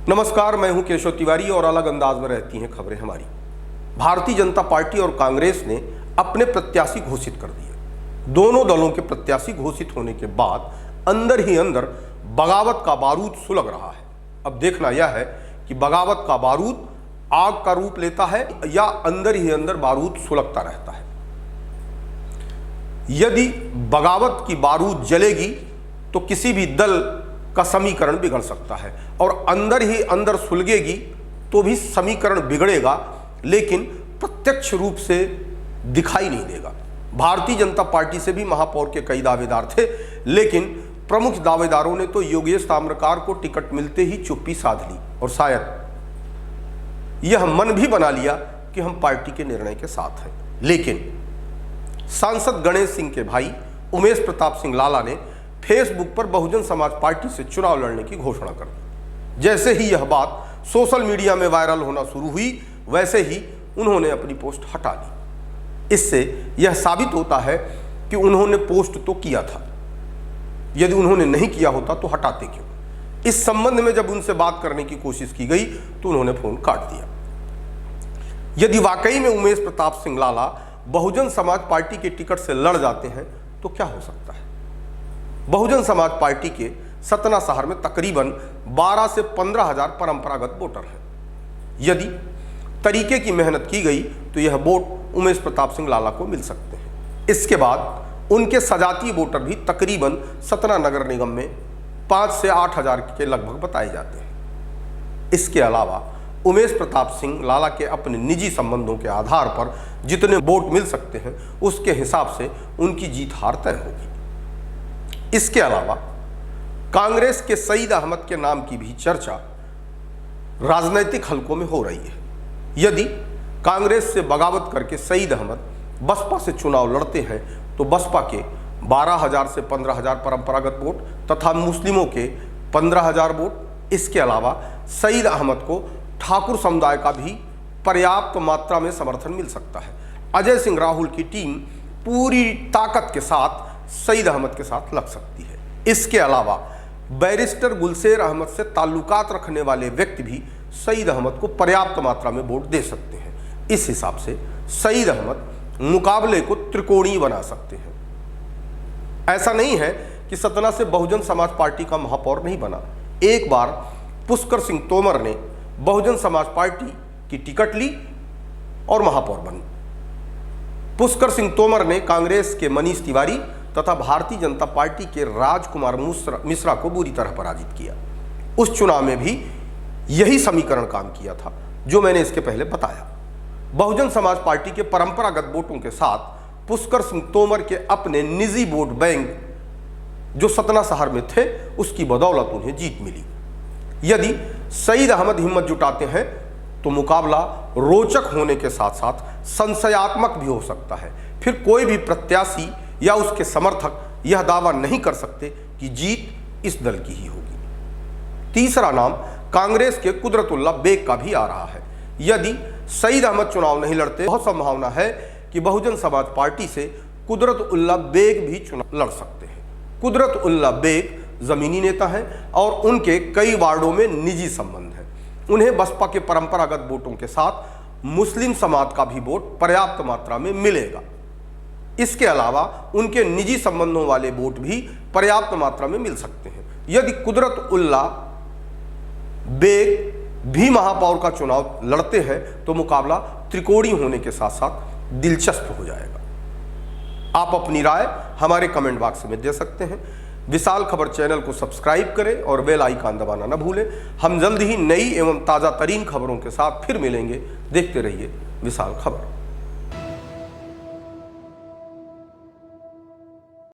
नमस्कार, मैं हूं केशव तिवारी और अलग अंदाज में रहती हैं खबरें हमारी। भारतीय जनता पार्टी और कांग्रेस ने अपने प्रत्याशी घोषित कर दिए। दोनों दलों के प्रत्याशी घोषित होने के बाद अंदर ही अंदर बगावत का बारूद सुलग रहा है। अब देखना यह है कि बगावत का बारूद आग का रूप लेता है या अंदर ही अंदर बारूद सुलगता रहता है। यदि बगावत की बारूद जलेगी तो किसी भी दल का समीकरण बिगड़ सकता है और अंदर ही अंदर सुलगेगी तो भी समीकरण बिगड़ेगा, लेकिन प्रत्यक्ष रूप से दिखाई नहीं देगा। भारतीय जनता पार्टी से भी महापौर के कई दावेदार थे, लेकिन प्रमुख दावेदारों ने तो योगेश ताम्रकार को टिकट मिलते ही चुप्पी साध ली और शायद यह मन भी बना लिया कि हम पार्टी के निर्णय के साथ हैं। लेकिन सांसद गणेश सिंह के भाई उमेश प्रताप सिंह लाला ने फेसबुक पर बहुजन समाज पार्टी से चुनाव लड़ने की घोषणा कर दी। जैसे ही यह बात सोशल मीडिया में वायरल होना शुरू हुई, वैसे ही उन्होंने अपनी पोस्ट हटा ली। इससे यह साबित होता है कि उन्होंने पोस्ट तो किया था, यदि उन्होंने नहीं किया होता तो हटाते क्यों। इस संबंध में जब उनसे बात करने की कोशिश की गई तो उन्होंने फोन काट दिया। यदि वाकई में उमेश प्रताप सिंह लाला बहुजन समाज पार्टी के टिकट से लड़ जाते हैं तो क्या हो सकता है। बहुजन समाज पार्टी के सतना शहर में तकरीबन 12 से 15 हजार परंपरागत वोटर हैं। यदि तरीके की मेहनत की गई तो यह वोट उमेश प्रताप सिंह लाला को मिल सकते हैं। इसके बाद उनके सजातीय वोटर भी तकरीबन सतना नगर निगम में 5 से 8 हजार के लगभग बताए जाते हैं। इसके अलावा उमेश प्रताप सिंह लाला के अपने निजी संबंधों के आधार पर जितने वोट मिल सकते हैं, उसके हिसाब से उनकी जीत हार तय होगी। इसके अलावा कांग्रेस के सईद अहमद के नाम की भी चर्चा राजनीतिक हलकों में हो रही है। यदि कांग्रेस से बगावत करके सईद अहमद बसपा से चुनाव लड़ते हैं तो बसपा के 12,000 से 15,000 परंपरागत वोट तथा मुस्लिमों के 15,000 वोट, इसके अलावा सईद अहमद को ठाकुर समुदाय का भी पर्याप्त मात्रा में समर्थन मिल सकता है। अजय सिंह राहुल की टीम पूरी ताकत के साथ सईद अहमद के साथ लग सकती है। इसके अलावा बैरिस्टर गुलशेर अहमद से ताल्लुकात रखने वाले व्यक्ति भी सईद अहमद को पर्याप्त मात्रा में वोट दे सकते हैं। इस हिसाब से सईद अहमद मुकाबले को त्रिकोणीय बना सकते हैं। ऐसा नहीं है कि सतना से बहुजन समाज पार्टी का महापौर नहीं बना। एक बार पुष्कर सिंह तोमर ने बहुजन समाज पार्टी की टिकट ली और महापौर बनी। पुष्कर सिंह तोमर ने कांग्रेस के मनीष तिवारी तथा भारतीय जनता पार्टी के राजकुमार मिश्रा को बुरी तरह पराजित किया। उस चुनाव में भी यही समीकरण काम किया था जो मैंने इसके पहले बताया। बहुजन समाज पार्टी के परंपरागत वोटों के साथ पुष्कर सिंह तोमर के अपने निजी वोट बैंक जो सतना शहर में थे, उसकी बदौलत उन्हें जीत मिली। यदि सईद अहमद हिम्मत जुटाते हैं तो मुकाबला रोचक होने के साथ साथ संशयात्मक भी हो सकता है। फिर कोई भी प्रत्याशी या उसके समर्थक यह दावा नहीं कर सकते कि जीत इस दल की ही होगी। तीसरा नाम कांग्रेस के कुदरतुल्लाह बेग का भी आ रहा है। यदि सईद अहमद चुनाव नहीं लड़ते, बहुत संभावना है कि बहुजन समाज पार्टी से कुदरतुल्लाह बेग भी चुनाव लड़ सकते हैं। कुदरतुल्लाह बेग जमीनी नेता हैं और उनके कई वार्डों में निजी संबंध है। उन्हें बसपा के परंपरागत वोटों के साथ मुस्लिम समाज का भी वोट पर्याप्त मात्रा में मिलेगा। इसके अलावा उनके निजी संबंधों वाले वोट भी पर्याप्त मात्रा में मिल सकते हैं। यदि कुदरतुल्लाह बेग भी महापौर का चुनाव लड़ते हैं तो मुकाबला त्रिकोणीय होने के साथ साथ दिलचस्प हो जाएगा। आप अपनी राय हमारे कमेंट बॉक्स में दे सकते हैं। विशाल खबर चैनल को सब्सक्राइब करें और बेल आइकन दबाना न भूलें। हम जल्द ही नई एवं ताज़ा तरीन खबरों के साथ फिर मिलेंगे। देखते रहिए विशाल खबर।